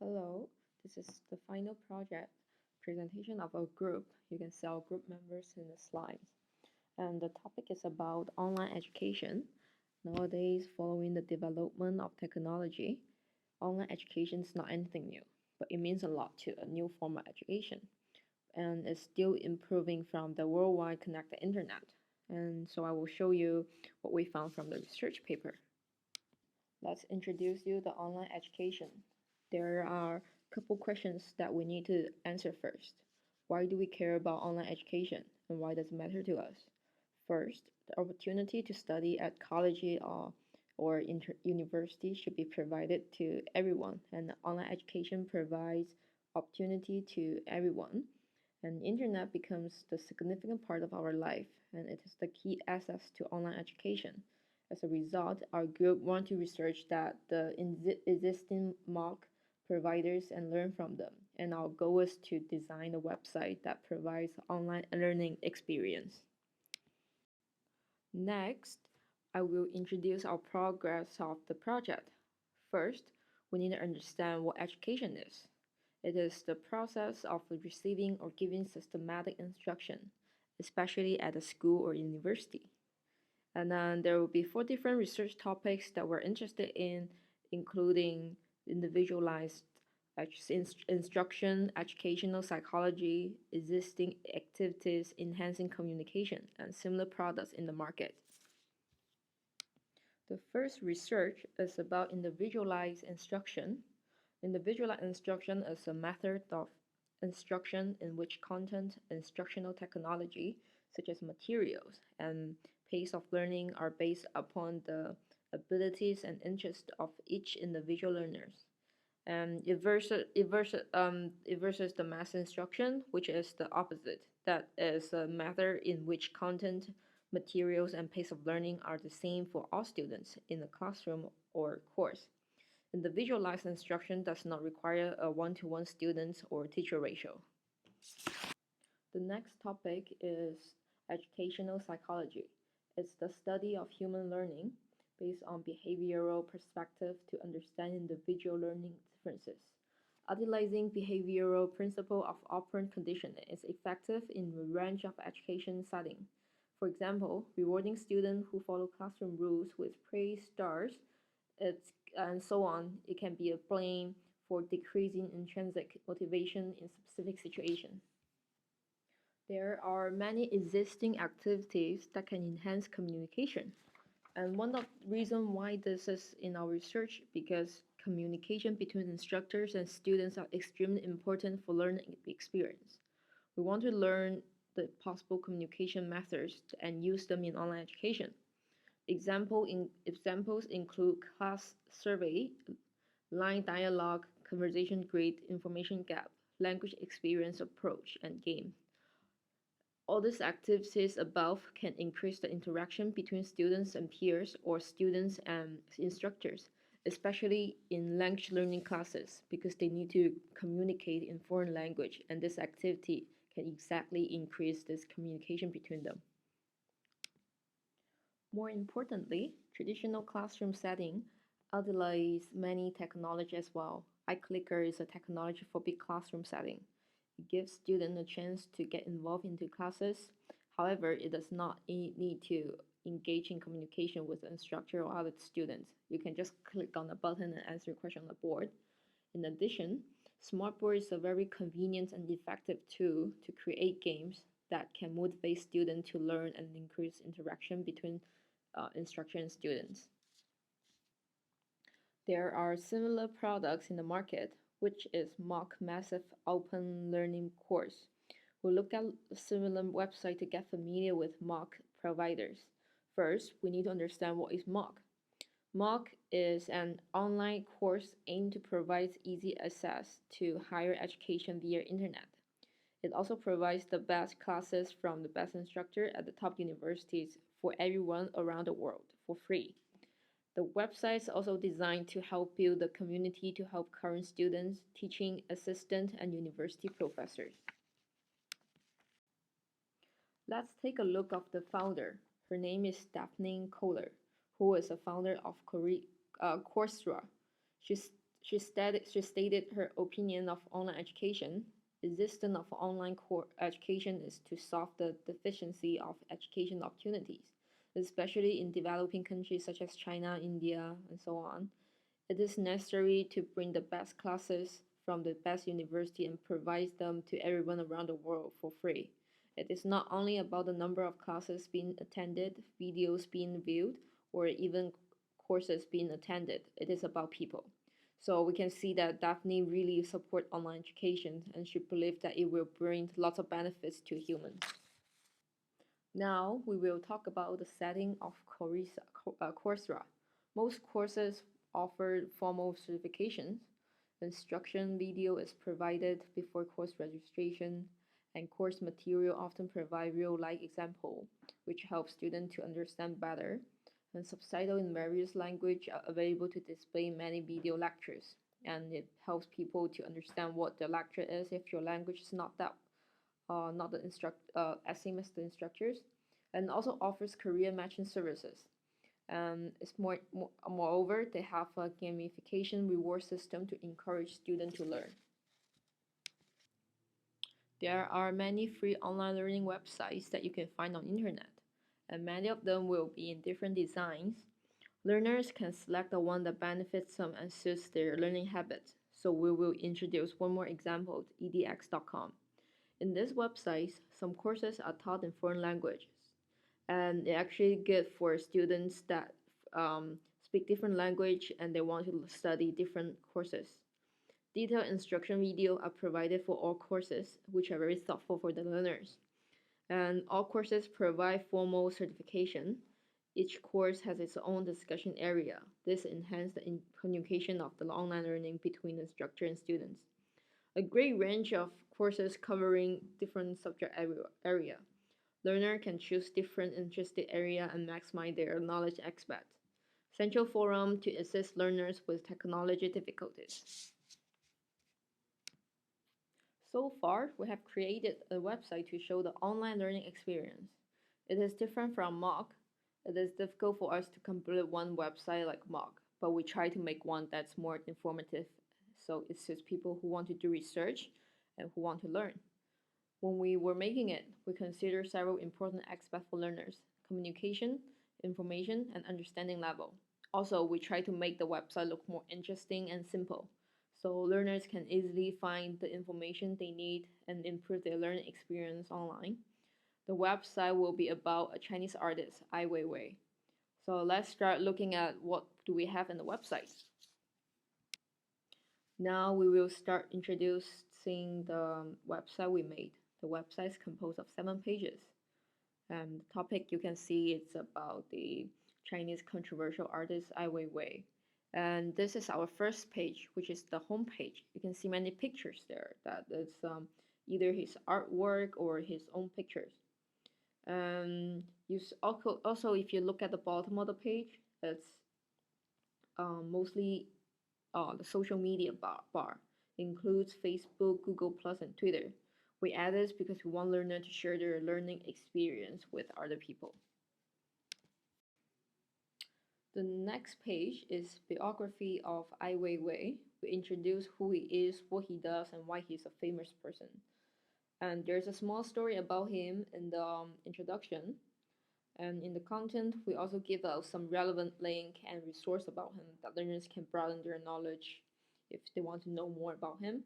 Hello, this is the final project presentation of a group. You can see our group members in the slides. And the topic is about online education. Nowadays, following the development of technology, online education is not anything new, but it means a lot to a new form of education. And it's still improving from the worldwide connected internet. And so I will show you what we found from the research paper. Let's introduce you to online education. There are a couple questions that we need to answer first. Why do we care about online education and why does it matter to us? First, the opportunity to study at college or university should be provided to everyone, and online education provides opportunity to everyone. And internet becomes the significant part of our life, and it is the key access to online education. As a result, our group want to research that the existing MOOC providers and learn from them. And our goal is to design a website that provides online learning experience. Next, I will introduce our progress of the project. First, we need to understand what education is. It is the process of receiving or giving systematic instruction, especially at a school or university. And then there will be 4 different research topics that we're interested in, including individualized instruction, educational psychology, existing activities, enhancing communication, and similar products in the market. The first research is about individualized instruction. Individualized instruction is a method of instruction in which content, instructional technology, such as materials and pace of learning are based upon the abilities and interests of each individual learners. And it versus the mass instruction, which is the opposite. That is a method in which content, materials, and pace of learning are the same for all students in a classroom or course. Individualized instruction does not require a one-to-one student or teacher ratio. The next topic is educational psychology. It's the study of human learning based on behavioral perspective to understand individual learning differences. Utilizing behavioral principle of operant conditioning is effective in a range of education settings. For example, rewarding students who follow classroom rules with praise stars, and so on. It can be a blame for decreasing intrinsic motivation in specific situations. There are many existing activities that can enhance communication. And one of the reasons why this is in our research because communication between instructors and students are extremely important for learning experience. We want to learn the possible communication methods and use them in online education. Examples include class survey, line dialogue, conversation grid, information gap, language experience approach, and game. All these activities above can increase the interaction between students and peers or students and instructors, especially in language learning classes because they need to communicate in foreign language, and this activity can exactly increase this communication between them. More importantly, traditional classroom setting utilize many technology as well. iClicker is a technology for big classroom setting. It gives students a chance to get involved into classes. However, it does not need to engage in communication with the instructor or other students. You can just click on a button and answer a question on the board. In addition, Smartboard is a very convenient and effective tool to create games that can motivate students to learn and increase interaction between instructor and students. There are similar products in the market, which is MOOC Massive Open Learning Course. We'll look at a similar website to get familiar with MOOC providers. First, we need to understand what is MOOC. MOOC is an online course aimed to provide easy access to higher education via internet. It also provides the best classes from the best instructor at the top universities for everyone around the world for free. The website is also designed to help build the community to help current students, teaching assistants, and university professors. Let's take a look of the founder. Her name is Daphne Kohler, who is a founder of Coursera. She stated her opinion of online education. Existence of online core education is to solve the deficiency of education opportunities, especially in developing countries such as China, India, and so on. It is necessary to bring the best classes from the best university and provide them to everyone around the world for free. It is not only about the number of classes being attended, videos being viewed, or even courses being attended. It is about people. So we can see that Daphne really support online education and she believes that it will bring lots of benefits to humans. Now we will talk about the setting of Coursera. Most courses offer formal certifications. Instruction video is provided before course registration, and course material often provide real-life example, which helps students to understand better. And subtitle in various language are available to display many video lectures, and it helps people to understand what the lecture is if your language is not the as same as the instructors, and also offers career matching services. Moreover, they have a gamification reward system to encourage students to learn. There are many free online learning websites that you can find on internet, and many of them will be in different designs. Learners can select the one that benefits them and suits their learning habits. So we will introduce one more example, edx.com. In this website, some courses are taught in foreign languages, and it's actually good for students that speak different language and they want to study different courses. Detailed instruction videos are provided for all courses, which are very thoughtful for the learners. And all courses provide formal certification. Each course has its own discussion area. This enhances the communication of the online learning between the instructor and students. A great range of courses covering different subject area. Learner can choose different interested area and maximize their knowledge aspect. Central forum to assist learners with technology difficulties. So far, we have created a website to show the online learning experience. It is different from mock. It is difficult for us to complete one website like mock, but we try to make one that's more informative, so it suits people who want to do research and who want to learn. When we were making it, we considered several important aspects for learners: communication, information, and understanding level. Also, we try to make the website look more interesting and simple, so learners can easily find the information they need and improve their learning experience online. The website will be about a Chinese artist, Ai Weiwei. So let's start looking at what do we have in the website. Now we will start introducing the website we made. The website is composed of 7 pages. And the topic you can see it's about the Chinese controversial artist Ai Weiwei. And this is our first page, which is the home page. You can see many pictures there. That is either his artwork or his own pictures. Also, if you look at the bottom of the page, it's mostly the social media bar. Includes Facebook, Google Plus, and Twitter. We add this because we want learners to share their learning experience with other people. The next page is biography of Ai Weiwei. We introduce who he is, what he does, and why he's a famous person. And there's a small story about him in the introduction. And in the content, we also give out some relevant link and resource about him that learners can broaden their knowledge if they want to know more about him.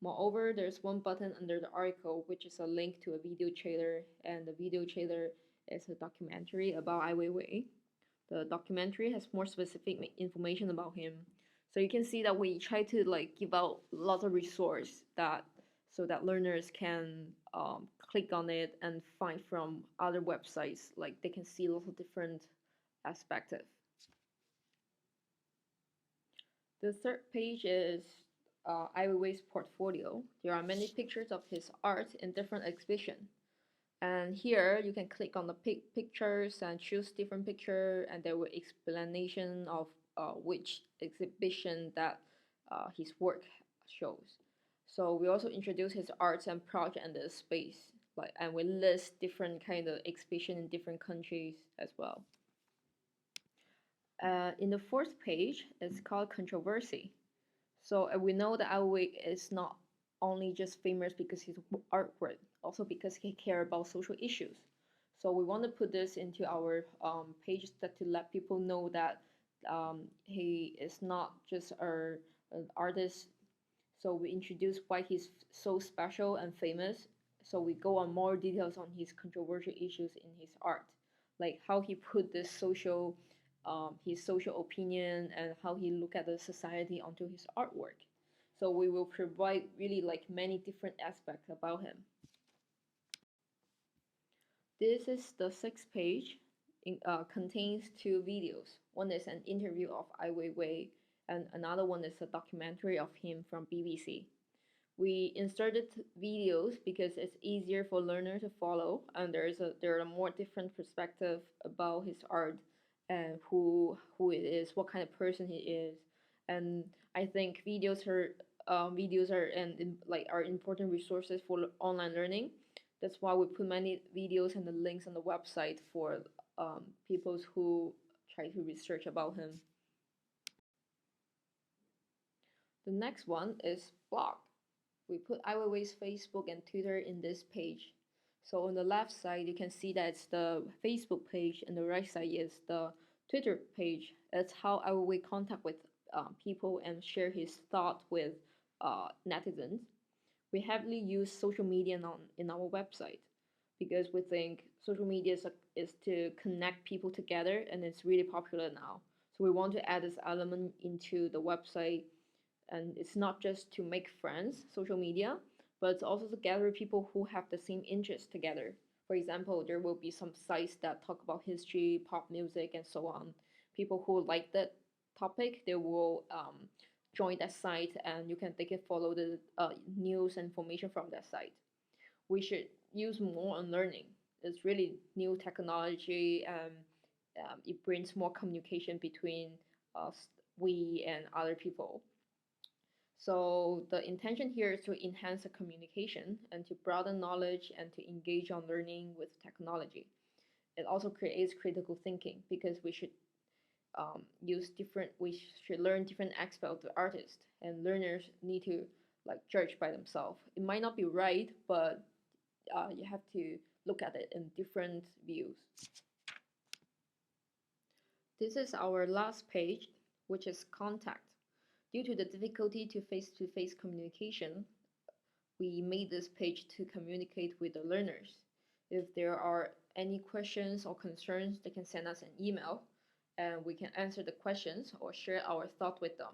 Moreover, there's one button under the article which is a link to a video trailer, and the video trailer is a documentary about Ai Weiwei. The documentary has more specific information about him, so you can see that we try to give out lots of resource that so that learners can click on it and find from other websites. Like they can see lots of different aspects. The third page is Ai Weiwei's portfolio. There are many pictures of his art in different exhibitions. And here you can click on the pictures and choose different picture, and there will explanation of which exhibition that his work shows. So we also introduce his arts and project in this space, and we list different kind of exhibition in different countries as well. In the fourth page, it's called controversy. So we know that Ai Weiwei is not only just famous because his artwork, also because he cares about social issues. So we want to put this into our page that to let people know that he is not just an artist. So we introduce why he's so special and famous. So we go on more details on his controversial issues in his art, like how he put this social, his social opinion and how he look at the society onto his artwork. So we will provide really like many different aspects about him. This is the sixth page. Contains two videos. One is an interview of Ai Weiwei, and another one is a documentary of him from BBC. We inserted videos because it's easier for learner to follow, and there are more different perspective about his art and who it is, what kind of person he is, and I think videos are like are important resources for online learning. That's why we put many videos and the links on the website for people who try to research about him. The next one is blog. We put Ai Weiwei's Facebook and Twitter in this page. So on the left side, you can see that it's the Facebook page, and the right side is the Twitter page. That's how Ai Weiwei contact with people and share his thought with netizens. We heavily use social media in our website because we think social media is to connect people together, and it's really popular now. So we want to add this element into the website, and it's not just to make friends, social media, but it's also to gather people who have the same interests together. For example, there will be some sites that talk about history, pop music, and so on. People who like that topic, they will join that site, and they can follow the news and information from that site. We should use more on learning. It's really new technology, and it brings more communication between us, we and other people. So the intention here is to enhance the communication and to broaden knowledge and to engage on learning with technology. It also creates critical thinking because we should learn different aspects of the artist, and learners need to like judge by themselves. It might not be right, but you have to look at it in different views. This is our last page, which is contact. Due to the difficulty to face-to-face communication, we made this page to communicate with the learners. If there are any questions or concerns, they can send us an email, and we can answer the questions or share our thought with them.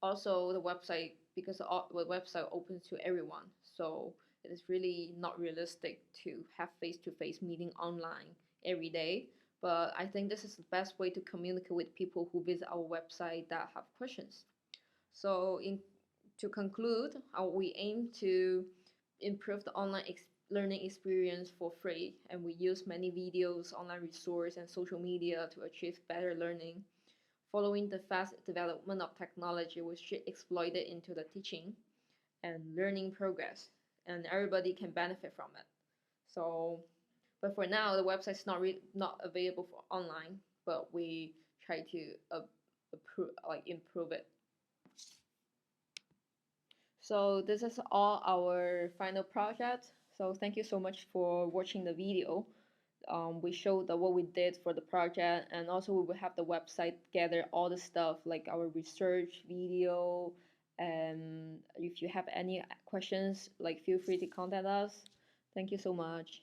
Also, the website, because the website opens to everyone, so it is really not realistic to have face-to-face meeting online every day. But I think this is the best way to communicate with people who visit our website that have questions. So to conclude, we aim to improve the online learning experience for free, and we use many videos, online resources, and social media to achieve better learning. Following the fast development of technology, we should exploit it into the teaching and learning progress, and everybody can benefit from it. So, but for now, the website's not available for online, but we try to improve it. So this is all our final project. So thank you so much for watching the video. We showed what we did for the project, and also we will have the website gather all the stuff like our research video. And if you have any questions, like feel free to contact us. Thank you so much.